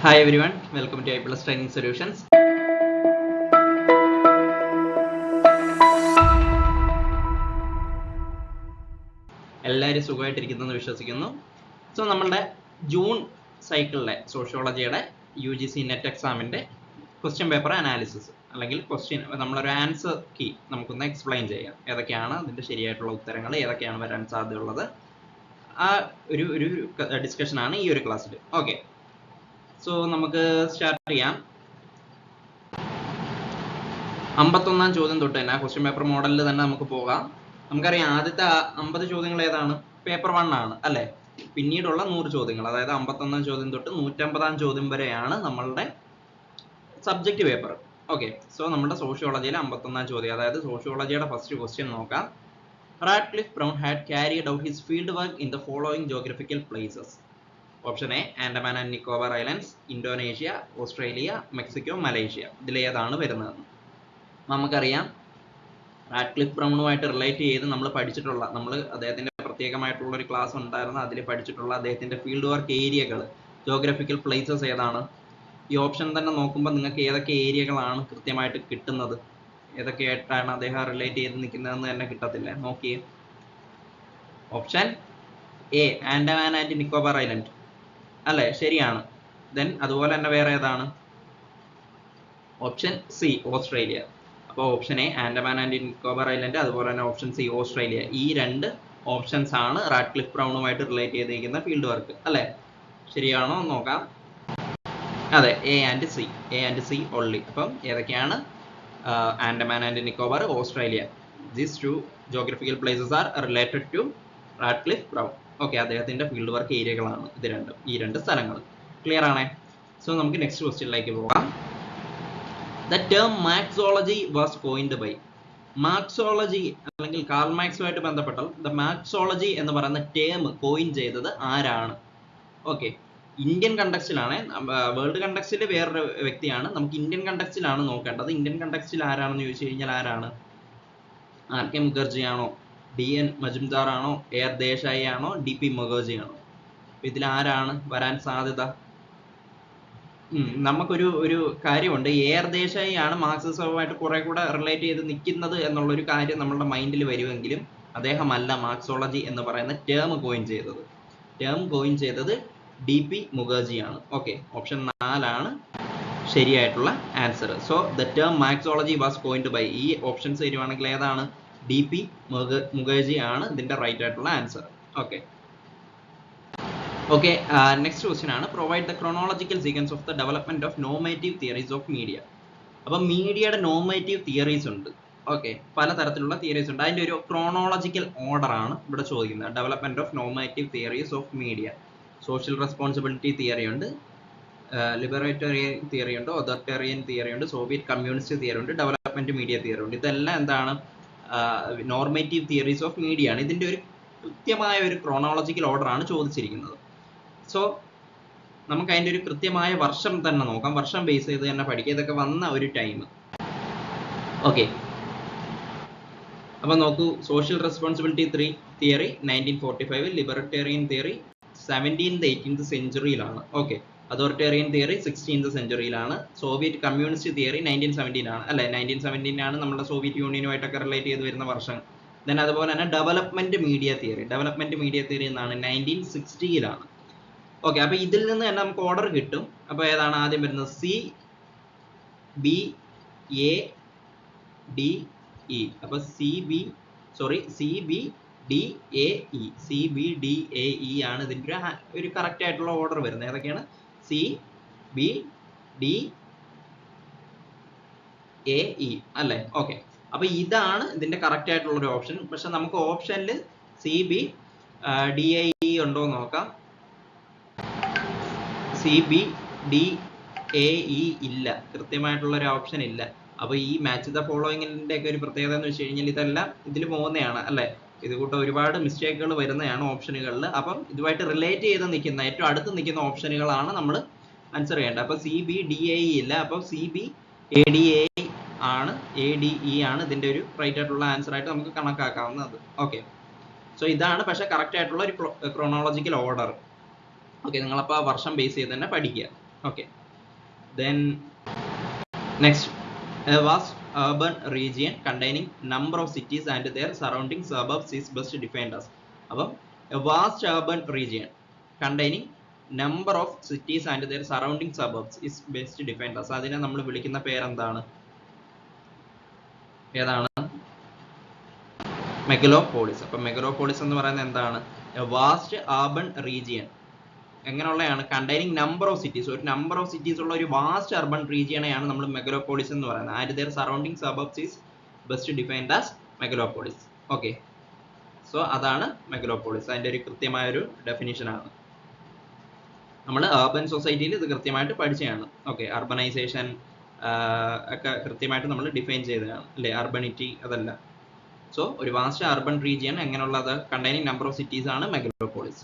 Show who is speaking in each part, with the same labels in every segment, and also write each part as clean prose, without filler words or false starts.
Speaker 1: Hi everyone, welcome to iPlus Training Solutions. എല്ലാവരും സുഖമായിട്ടിരിക്കുന്നു വിശ്വസിക്കുന്നു. സോ നമ്മളുടെ ജൂൺ സൈക്കിളിലെ സോഷ്യോളജിയുടെ UGC നെറ്റ് എക്സാമിൻ്റെ ക്വസ്റ്റ്യൻ പേപ്പർ അനാലിസിസ് അല്ലെങ്കിൽ ക്വസ്റ്റ്യൻ നമ്മളൊരു ആൻസർ കീ നമുക്കൊന്ന് എക്സ്പ്ലെയിൻ ചെയ്യാം. ഏതൊക്കെയാണ് അതിൻ്റെ ശരിയായിട്ടുള്ള ഉത്തരങ്ങൾ, ഏതൊക്കെയാണ് വരാൻ സാധ്യതയുള്ളത്, ആ ഒരു ഡിസ്കഷനാണ് ഈ ഒരു ക്ലാസ്സിൽ. ഓക്കെ, സോ നമുക്ക് സ്റ്റാർട്ട് ചെയ്യാം. 51-ാം ചോദ്യം തൊട്ട് തന്നെ ക്വസ്റ്റ്യൻ പേപ്പർ മോഡലിൽ തന്നെ നമുക്ക് പോകാം. നമുക്കറിയാം ആദ്യത്തെ 50 ചോദ്യങ്ങൾ ഏതാണ്? പേപ്പർ 1 ആണ് അല്ലേ? പിന്നീടുള്ള 100 ചോദ്യങ്ങൾ, അതായത് 51-ാം ചോദ്യം തൊട്ട് 150-ാം ചോദ്യം വരെയാണ് നമ്മളുടെ സബ്ജക്റ്റ് പേപ്പർ. ഓക്കെ, സോ നമ്മുടെ സോഷ്യോളജിയിലെ 51-ാം ചോദ്യം, അതായത് സോഷ്യോളജിയുടെ ഫസ്റ്റ് ക്വസ്റ്റ്യൻ നോക്കാം. Radcliffe Brown had carried out his field work in the following geographical places. Option A Andaman and Nicobar Islands, Indonesia, Australia, Mexico, Malaysia. ഇതിലേതാണ് വരുന്നത്? നമുക്കറിയാം റാഡ്ക്ലിഫ് ബ്രൗണുമായിട്ട് റിലേറ്റ് ചെയ്ത് നമ്മൾ അദ്ദേഹത്തിൻ്റെ പ്രത്യേകമായിട്ടുള്ള ഒരു ക്ലാസ് ഉണ്ടായിരുന്നു. അതിൽ പഠിച്ചിട്ടുള്ള അദ്ദേഹത്തിൻ്റെ ഫീൽഡ് വർക്ക് ഏരിയകൾ, ജോഗ്രഫിക്കൽ പ്ലേസസ് ഏതാണ്? ഈ ഓപ്ഷൻ തന്നെ നോക്കുമ്പോൾ നിങ്ങൾക്ക് ഏതൊക്കെ ഏരിയകളാണ് കൃത്യമായിട്ട് കിട്ടുന്നത്, ഏതൊക്കെയായിട്ടാണ് അദ്ദേഹം റിലേറ്റ് ചെയ്ത് നിൽക്കുന്നതെന്ന് തന്നെ കിട്ടത്തില്ല. നോക്കിയേ, option A Andaman and Nicobar Island അല്ലേ? ശരിയാണ്. ദെൻ അതുപോലെ തന്നെ വേറെ ഏതാണ്? Option C Australia. അപ്പോൾ option A Andaman and Nicobar Island, അതുപോലെ തന്നെ ഓപ്ഷൻ സി ഓസ്ട്രേലിയ. ഈ രണ്ട് ഓപ്ഷൻസ് ആണ് റാഡ്ക്ലിഫ് ബ്രൗണുമായിട്ട് റിലേറ്റ് ചെയ്തിരിക്കുന്ന ഫീൽഡ് വർക്ക് അല്ലേ? ശരിയാണോ നോക്കാം. അതെ, എ ആൻഡ് സി ഓൺലി. അപ്പം ഏതൊക്കെയാണ്? Andaman and Nicobar, Australia. These two geographical places are related to Radcliffe Brown. Okay, അദ്ദേഹത്തിൻ്റെ ഫീൽഡ് വർക്ക് ഏരിയകളാണ് ഇത് രണ്ടും, ഈ രണ്ട് സ്ഥലങ്ങൾ. ക്ലിയർ ആണേ? സോ നമുക്ക് നെക്സ്റ്റ് ക്വസ്റ്റ്യനിലേക്ക് പോകാം. The term Marxology was coined by. മാർക്സോളജി അല്ലെങ്കിൽ കാൾ മാർക്സുമായിട്ട് ബന്ധപ്പെട്ട ദ മാർക്സോളജി എന്ന് പറയുന്ന ടേം കോയിൻ ചെയ്തത് ആരാണ്? ഓക്കെ, ഇന്ത്യൻ കണ്ടക്സ്റ്റിലാണ്. വേൾഡ് കണ്ടക്സ്റ്റിൽ വേറൊരു വ്യക്തിയാണ്. നമുക്ക് ഇന്ത്യൻ കണ്ടക്സ്റ്റിലാണ് നോക്കേണ്ടത്. ഇന്ത്യൻ കണ്ടക്സ്റ്റിൽ ആരാണെന്ന് ചോദിച്ചു കഴിഞ്ഞാൽ ആരാണ്? RK മുഖർജി ആണോ, DN മജുംദാർ ആണോ, AR ദേശായി ആണോ, DP മുഖർജി ആണോ? ഇതിൽ ആരാണ് വരാൻ സാധ്യത? നമുക്കൊരു കാര്യമുണ്ട്, AR ദേശായി ആണ് മാർക്സിസവുമായിട്ട് കുറെ കൂടെ റിലേറ്റ് ചെയ്ത് നിൽക്കുന്നത് എന്നുള്ളൊരു കാര്യം നമ്മളുടെ മൈൻഡിൽ വരുമെങ്കിലും അദ്ദേഹമല്ല മാർക്സോളജി എന്ന് പറയുന്ന ടേം കോയിൻ ചെയ്തത്. ടേം കോയിൻ ചെയ്തത് DP മുഖർജിയാണ്. ഓക്കെ, ഓപ്ഷൻ 4 ആണ് ശരിയായിട്ടുള്ള answer. So the term marxology was coined by. ഈ ഓപ്ഷൻസ് വരുവാണെങ്കിൽ ഏതാണ്? DP മുഖർജി ആണ് ഇതിന്റെ റൈറ്റ് ആയിട്ടുള്ള ആൻസർ. ഓക്കെ, നെക്സ്റ്റ് ക്വസ്റ്റ്യൻ ആണ്. Provide the chronological sequence of the development of normative theories of media. അപ്പം മീഡിയയുടെ നോർമേറ്റീവ് തിയറീസ് ഉണ്ട്. ഓക്കെ, പലതരത്തിലുള്ള തിയറീസ് ഉണ്ട്. അതിൻ്റെ ഒരു ക്രോണോളജിക്കൽ ഓർഡർ ആണ് ഇവിടെ ചോദിക്കുന്നത്. Development of normative theories of media. Social responsibility theory ഉണ്ട്, ലിബറേറ്ററിയൻ തിയറി ഉണ്ട്, ഒതോറിറ്റേറിയൻ തിയറി ഉണ്ട്, സോവിയറ്റ് കമ്മ്യൂണിസ്റ്റ് തിയറി ഉണ്ട്, ഡെവലപ്മെന്റ് മീഡിയ തിയറി ഉണ്ട്. ഇതെല്ലാം എന്താണ്? നോർമേറ്റീവ് തിയറീസ് ഓഫ് മീഡിയ ആണ്. ഇതിൻ്റെ ഒരു കൃത്യമായ ഒരു ക്രോണോളജിക്കൽ ഓർഡർ ആണ് ചോദിച്ചിരിക്കുന്നത്. സോ നമുക്ക് അതിൻ്റെ ഒരു കൃത്യമായ വർഷം തന്നെ നോക്കാം. വർഷം ബേസ് ചെയ്ത് തന്നെ പഠിക്കുക, ഇതൊക്കെ വന്ന ഒരു ടൈം. ഓക്കെ, അപ്പോൾ നോക്കൂ, social responsibility theory 1945, libertarian theory 17th 18th സെഞ്ചുറിയിലാണ്. ഓക്കെ, അതോറിറ്റേറിയൻ തിയറി 16th സെഞ്ചുറിയിലാണ്. സോവിയറ്റ് കമ്മ്യൂണിസ്റ്റ് തിയറി 1917 ആണ് അല്ലെ? 1917 ആണ് നമ്മുടെ സോവിയറ്റ് യൂണിയനുമായിട്ടൊക്കെ റിലേറ്റ് ചെയ്ത് വരുന്ന വർഷം. ദെൻ അതുപോലെ തന്നെ ഡെവലപ്മെന്റ് മീഡിയ തിയറി എന്നാണ് 1960-ലാണ്. ഓക്കെ, അപ്പോൾ ഇതിൽ നിന്ന് തന്നെ നമുക്ക് ഓർഡർ കിട്ടും. അപ്പോൾ ഏതാണ് ആദ്യം വരുന്നത്? CBADE. അപ്പോൾ CBDAE ആണ് ഇതിൻ്റെ ഒരു കറക്റ്റ് ആയിട്ടുള്ള ഓർഡർ വരുന്നത്. ഏതൊക്കെയാണ്? CBDAE അല്ലേ? ഓക്കെ, അപ്പോൾ ഇതാണ് ഇതിൻ്റെ കറക്റ്റ് ആയിട്ടുള്ള ഒരു ഓപ്ഷൻ. പക്ഷെ നമുക്ക് ഓപ്ഷനിൽ CBDAE ഉണ്ടോ എന്ന് നോക്കാം. CBDAE ഇല്ല, കൃത്യമായിട്ടുള്ള ഒരു ഓപ്ഷൻ ഇല്ല. അപ്പോൾ ഈ മാച്ച് ദ ഫോളോയിങ്ങിൻ്റെ ഒക്കെ ഒരു പ്രത്യേകത എന്ന് വെച്ച് കഴിഞ്ഞാൽ ഇതെല്ലാം ഇതിൽ പോകുന്നതാണ് അല്ലേ? ഇത് കൂട്ട ഒരുപാട് മിസ്റ്റേക്കുകൾ വരുന്നതാണ് ഓപ്ഷനുകളിൽ. അപ്പം ഇതുമായിട്ട് റിലേറ്റ് ചെയ്ത് നിൽക്കുന്ന ഏറ്റവും അടുത്ത് നിൽക്കുന്ന ഓപ്ഷനുകളാണ് നമ്മൾ ആൻസർ ചെയ്യേണ്ടത്. അപ്പോൾ CBDAE ഇല്ല, അപ്പോൾ CBADE ആണ് ഇതിൻ്റെ ഒരു റൈറ്റ് ആയിട്ടുള്ള ആൻസർ ആയിട്ട് നമുക്ക് കണക്കാക്കാവുന്നത്. ഓക്കെ, സോ ഇതാണ് പക്ഷേ കറക്റ്റ് ആയിട്ടുള്ള ഒരു ക്രോണോളജിക്കൽ ഓർഡർ. ഓക്കെ, നിങ്ങളപ്പോൾ ആ വർഷം ബേസ് ചെയ്ത് തന്നെ പഠിക്കുക. Okay, then next, a vast urban region containing number of cities and their surrounding suburbs is best defined as. അപ്പം a vast urban region containing number of cities and their surrounding suburbs is best defined as. അതിനെ നമ്മൾ വിളിക്കുന്ന പേരെന്താണ്? ഏതാണ്? മെഗലോപോളിസ്. അപ്പം മെഗലോപോളിസ് എന്ന് പറയുന്നത് എന്താണ്? A vast urban region. എങ്ങനെയുള്ളതാണ്? കണ്ടെയ്നിങ് നമ്പർ ഓഫ് സിറ്റീസ്, ഒരു നമ്പർ ഓഫ് സിറ്റീസ് ഉള്ള ഒരു വാസ്റ്റ് അർബൻ റീജിയനെയാണ് നമ്മൾ മെഗലോപോളിസ് എന്ന് പറയുന്നത്. And their surrounding suburbs is best defined as megalopolis. Okay, so അതാണ് മെഗലോപോളിസ്. അതിൻ്റെ ഒരു കൃത്യമായ ഒരു ഡെഫിനിഷൻ ആണ്. നമ്മൾ അർബൻ സൊസൈറ്റിയിൽ ഇത് കൃത്യമായിട്ട് പഠിച്ചതാണ്. ഓക്കെ, അർബനൈസേഷൻ ഒക്കെ കൃത്യമായിട്ട് നമ്മൾ ഡിഫൈൻ ചെയ്തതാണ് അല്ലേ, അർബണിറ്റി അതല്ല. സോ ഒരു വാസ്റ്റ് അർബൻ റീജിയൻ എങ്ങനെയുള്ളത്? കണ്ടെയ്നിങ് നമ്പർ ഓഫ് സിറ്റീസ് ആണ് മെഗലോപോളിസ്.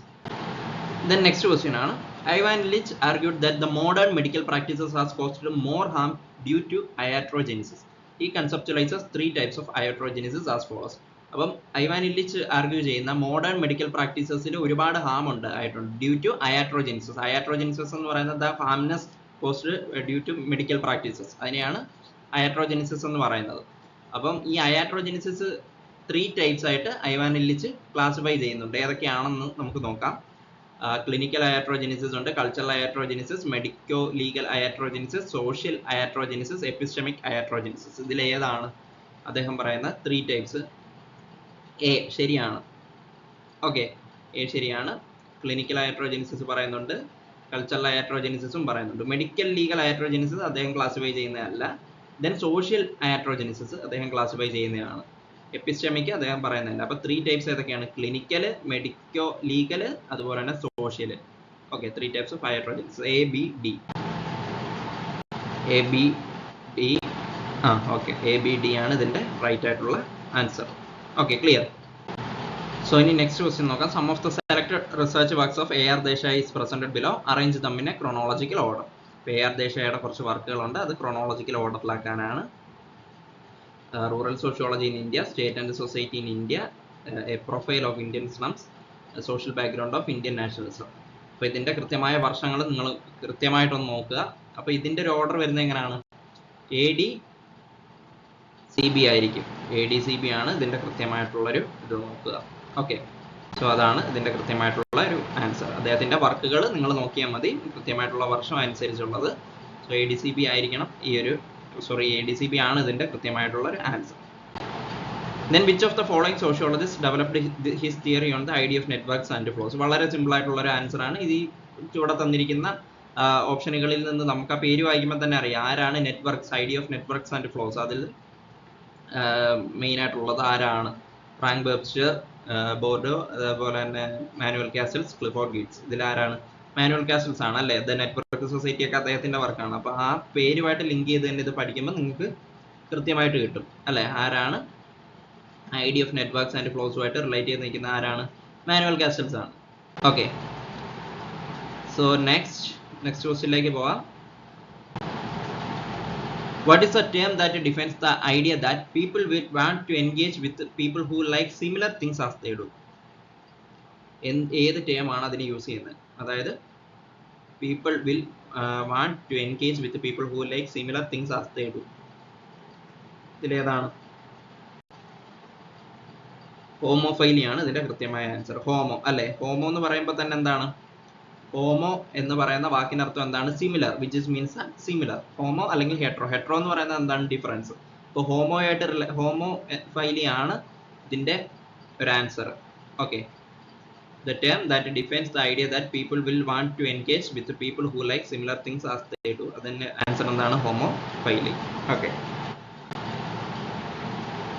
Speaker 1: Then next question ആണ്, Ivan Illich argued that the modern medical practices has caused more harm due to iatrogenesis. He conceptualizes three types of iatrogenesis as follows. അപ്പം Ivan Illich argue ചെയ്യുന്ന modern medical പ്രാക്ടീസസിൽ ഒരുപാട് harm ആയിട്ടുണ്ട് due to iatrogenesis. Iatrogenesis എന്ന് പറയുന്നത് the harmness caused due to medical practices, അതിനെയാണ് iatrogenesis എന്ന് പറയുന്നത്. അപ്പം ഈ അയാട്രോജെനിസിസ് 3 ടൈപ്സ് ആയിട്ട് ഐവാൻ ഇല്ലിച്ച് ക്ലാസിഫൈ ചെയ്യുന്നുണ്ട്. ഏതൊക്കെയാണെന്ന് നമുക്ക് നോക്കാം. ക്ലിനിക്കൽ അയാട്രോജെനിസിസ് ഉണ്ട്, cultural iatrogenesis, medico legal iatrogenesis, social iatrogenesis, epistemic iatrogenesis. ഇതിൽ ഏതാണ് അദ്ദേഹം പറയുന്ന 3 ടൈപ്സ്? എ ശരിയാണ്. ഓക്കെ, എ ശരിയാണ്. ക്ലിനിക്കൽ അയാട്രോജെനിസിസ് പറയുന്നുണ്ട്, കൾച്ചറൽ അയാട്രോജെനിസിസും പറയുന്നുണ്ട്. മെഡിക്കൽ ലീഗൽ അയാട്രോജെനിസിസ് അദ്ദേഹം ക്ലാസിഫൈ ചെയ്യുന്നതല്ല. ദെൻ സോഷ്യൽ അയാട്രോജെനിസിസ് അദ്ദേഹം ക്ലാസിഫൈ ചെയ്യുന്നതാണ്. എപ്പിസ്റ്റമിക് അദ്ദേഹം പറയുന്നില്ല. അപ്പോൾ 3 ടൈപ്സ് ഏതൊക്കെയാണ്? ക്ലിനിക്കൽ, മെഡിക്കോ ലീഗൽ, അതുപോലെ തന്നെ social. Okay, 3 types of iatrogenesis, A B D. A B D okay, A B D ആണ് ഇതിൻ്റെ റൈറ്റ് ആയിട്ടുള്ള ആൻസർ. Okay, clear. സോ ഇനി നെക്സ്റ്റ് ക്വസ്റ്റ്യൻ നോക്കാം. Some of the selected research works of A R Desai is presented below. Arrange them in a chronological order. A R ദേശായിയുടെ കുറച്ച് വർക്കുകളുണ്ട്, അത് chronological ഓർഡറിലാക്കാനാണ്. Rural sociology in India, state and society in India, a profile of Indian slums, a social background of Indian nationalism. അപ്പോൾ ഇതിൻ്റെ കൃത്യമായ വർഷങ്ങൾ നിങ്ങൾ കൃത്യമായിട്ടൊന്ന് നോക്കുക. അപ്പോൾ ഇതിൻ്റെ ഒരു ഓർഡർ വരുന്നത് എങ്ങനെയാണ്? എ ഡി സി ബി ആയിരിക്കും. എ ഡി സി ബി ആണ് ഇതിൻ്റെ കൃത്യമായിട്ടുള്ളൊരു ഇത് നോക്കുക. ഓക്കെ, സോ അതാണ് ഇതിൻ്റെ കൃത്യമായിട്ടുള്ള ഒരു ആൻസർ. അദ്ദേഹത്തിൻ്റെ വർക്കുകൾ നിങ്ങൾ നോക്കിയാൽ മതി, കൃത്യമായിട്ടുള്ള വർഷം അനുസരിച്ചുള്ളത്. So A D C B ആയിരിക്കണം ഈ ഒരു ADCB ആണ് ഇതിന്റെ കൃത്യമായിട്ടുള്ള ഒരു answer. Then which of the following sociologists developed his theory on the idea of networks and flows? വളരെ സിമ്പിൾ ആയിട്ടുള്ള ഒരു ആൻസർ ആണ്. ഇത് ചുവടെ തന്നിരിക്കുന്ന ഓപ്ഷനുകളിൽ നിന്ന് നമുക്ക് ആ പേര് വായിക്കുമ്പോൾ തന്നെ അറിയാം ആരാണ് networks, idea of networks and flows. അതിൽ മെയിൻ ആയിട്ടുള്ളത് ആരാണ്? ഫ്രാങ്ക് വെബ്സ്റ്റർ, ബോർഡോ, അതേപോലെ തന്നെ മാനുവൽ കാസൽസ്, ക്ലിഫോർഡ് ഗേറ്റ്സ്. ഇതിൽ ആരാണ്? മാനുവൽ കാസൽസ് ആണ് അല്ലേ. ദ നെറ്റ്വർക്ക് സൊസൈറ്റി ഒക്കെ അദ്ദേഹത്തിന്റെ വർക്കാണ്. അപ്പോൾ ആ പേരുമായിട്ട് ലിങ്ക് ചെയ്ത് തന്നെ ഇത് പഠിക്കുമ്പോൾ നിങ്ങൾക്ക് കൃത്യമായിട്ട് കിട്ടും അല്ലേ. ആരാണ്? ഐഡിയ ഓഫ് നെറ്റ്വർക്ക്സ് ആൻഡ് ഫ്ലോസുമായിട്ട് റിലേറ്റ് ചെയ്ത് നിൽക്കുന്ന ആരാണ്? മാനുവൽ കാസൽസ് ആണ്. ഓക്കെ, സോ നെക്സ്റ്റ് ക്വസ്റ്റ്യനിലേക്ക് പോവാം. What is the term that defines the idea that people will want to engage with people who like similar things as they do? ഏത് term ആണ് അതിന് യൂസ് ചെയ്യുന്നത്? അതായത് people will want to engage with people who like similar things as they do. ഇതിലേതാണ്? ഹോമോഫൈലി ആണ് ഇതിന്റെ കൃത്യമായ answer. Homo അല്ലേ. ഹോമോ എന്ന് പറയുമ്പോൾ തന്നെ എന്താണ്? ഹോമോ എന്ന് പറയുന്ന വാക്കിനർത്ഥം എന്താണ്? Similar, which is means similar. Homo അല്ലെങ്കിൽ ഹെട്രോ. ഹെട്രോ എന്ന് പറയുന്നത് എന്താണ്? ഡിഫറൻസ്. അപ്പോൾ ഹോമോഫൈലി ആണ് ഇതിന്റെ ഒരു answer. Okay, the term that defines the idea that people will want to engage with the people who like similar things as they do. അതിന്റെ answer എന്താണ്? Homophily. Okay,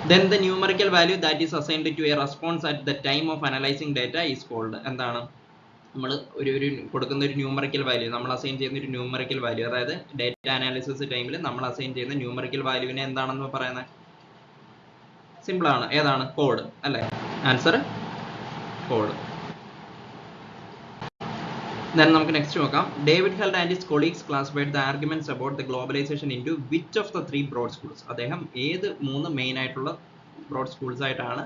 Speaker 1: then the numerical value that is assigned to a response at the time of analyzing data is called. എന്താണ്? നമ്മൾ ഒരു കൊടുക്കുന്ന ഒരു numerical value, നമ്മൾ assign ചെയ്യുന്ന ഒരു ന്യൂമറിക്കൽ വാല്യൂ, അതായത് ഡേറ്റ അനാലിസിസ് ടൈമിൽ നമ്മൾ അസൈൻ ചെയ്യുന്ന ന്യൂമറിക്കൽ വാല്യൂവിനെ എന്താണെന്ന് പറയുന്നത്? സിമ്പിൾ ആണ്. ഏതാണ്? കോഡ് അല്ലേ. Answer code. Then നമുക്ക് നെക്സ്റ്റ് നോക്കാം. David Held and his colleagues classified the arguments about the globalisation into which of the 3 broad schools? അദ്ദേഹം ഏത് 3 മെയിൻ ആയിട്ടുള്ള ബ്രോഡ് സ്കൂൾസ് ആയിട്ടാണ്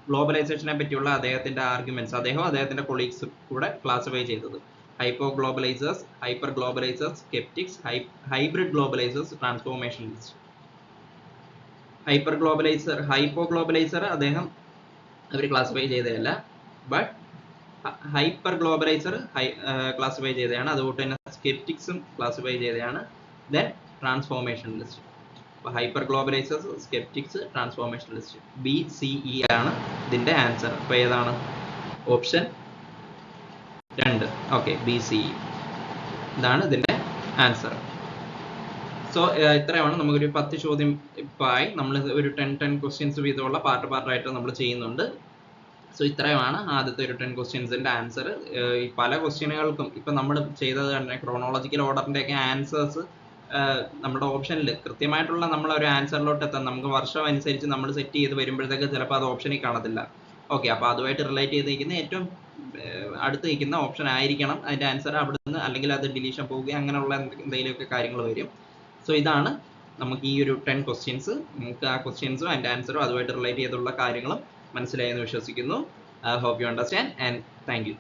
Speaker 1: ഗ്ലോബലൈസേഷനെ പറ്റിയുള്ള അദ്ദേഹത്തിന്റെ ആർഗ്യുമെന്റ്സ് അദ്ദേഹത്തിന്റെ കൊളീഗ്സ് കൂടെ ക്ലാസിഫൈ ചെയ്തത്? hypoglobalizers, hyperglobalizers, skeptics, hybrid globalizers, transformationalists. hypoglobalizer അദ്ദേഹം അവർ ക്ലാസിഫൈ ചെയ്തതല്ല, ബട്ട് ഹൈപ്പർ ഗ്ലോബലൈസർ ക്ലാസിഫൈ ചെയ്തതാണ്. അതുകൊണ്ട് തന്നെ സ്കെപ്റ്റിക്സും ക്ലാസിഫൈ ചെയ്തതാണ്. ദെൻ ട്രാൻസ്ഫോർമേഷണലിസ്റ്റ്. അപ്പോൾ ഹൈപ്പർ ഗ്ലോബലൈസേഴ്സ്, സ്കെപ്റ്റിക്സ്, ട്രാൻസ്ഫോർമേഷണലിസ്റ്റ്. BCE ആണ് ഇതിന്റെ ആൻസർ. അപ്പോൾ ഏതാണ്? ഓപ്ഷൻ 2. ഓക്കെ, BCE ഇതാണ് ഇതിന്റെ ആൻസർ. സോ ഇത്രയാണ്. നമുക്കൊരു 10 ചോദ്യം ഇപ്പോൾ ആയി. നമ്മൾ ഒരു 10 ക്വസ്റ്റ്യൻസ് വീതമുള്ള പാർട്ടായിട്ട് നമ്മൾ ചെയ്യുന്നുണ്ട്. സോ ഇത്രയുമാണ് ആദ്യത്തെ ഒരു 10 ക്വസ്റ്റ്യൻസിന്റെ ആൻസർ. ഈ പല ക്വസ്റ്റ്യനുകൾക്കും ഇപ്പം നമ്മൾ ചെയ്തത് തന്നെ ക്രോണോളജിക്കൽ ഓർഡറിന്റെ ഒക്കെ ആൻസേഴ്സ് നമ്മുടെ ഓപ്ഷനിൽ കൃത്യമായിട്ടുള്ള നമ്മളൊരു ആൻസറിലോട്ട് എത്താൻ നമുക്ക് വർഷം അനുസരിച്ച് നമ്മൾ സെറ്റ് ചെയ്ത് വരുമ്പോഴത്തേക്ക് ചിലപ്പോൾ അത് ഓപ്ഷനിൽ കാണത്തില്ല. ഓക്കെ, അപ്പോൾ അതുമായിട്ട് റിലേറ്റ് ചെയ്ത് നിൽക്കുന്ന ഏറ്റവും അടുത്ത് നിൽക്കുന്ന ഓപ്ഷൻ ആയിരിക്കണം അതിന്റെ ആൻസർ. അവിടുന്ന് അല്ലെങ്കിൽ അത് ഡിലീഷൻ പോവുക അങ്ങനെയുള്ള എന്തെങ്കിലുമൊക്കെ കാര്യങ്ങൾ വരും. സോ ഇതാണ് നമുക്ക് ഈ ഒരു 10 ക്വസ്റ്റ്യൻസ്. നമുക്ക് ആ ക്വസ്റ്റ്യൻസും അതിന്റെ ആൻസറും അതുമായിട്ട് റിലേറ്റ് ചെയ്തുള്ള കാര്യങ്ങളും മനസ്സിലായെന്ന് വിശ്വസിക്കുന്നു. Hope you understand and thank U.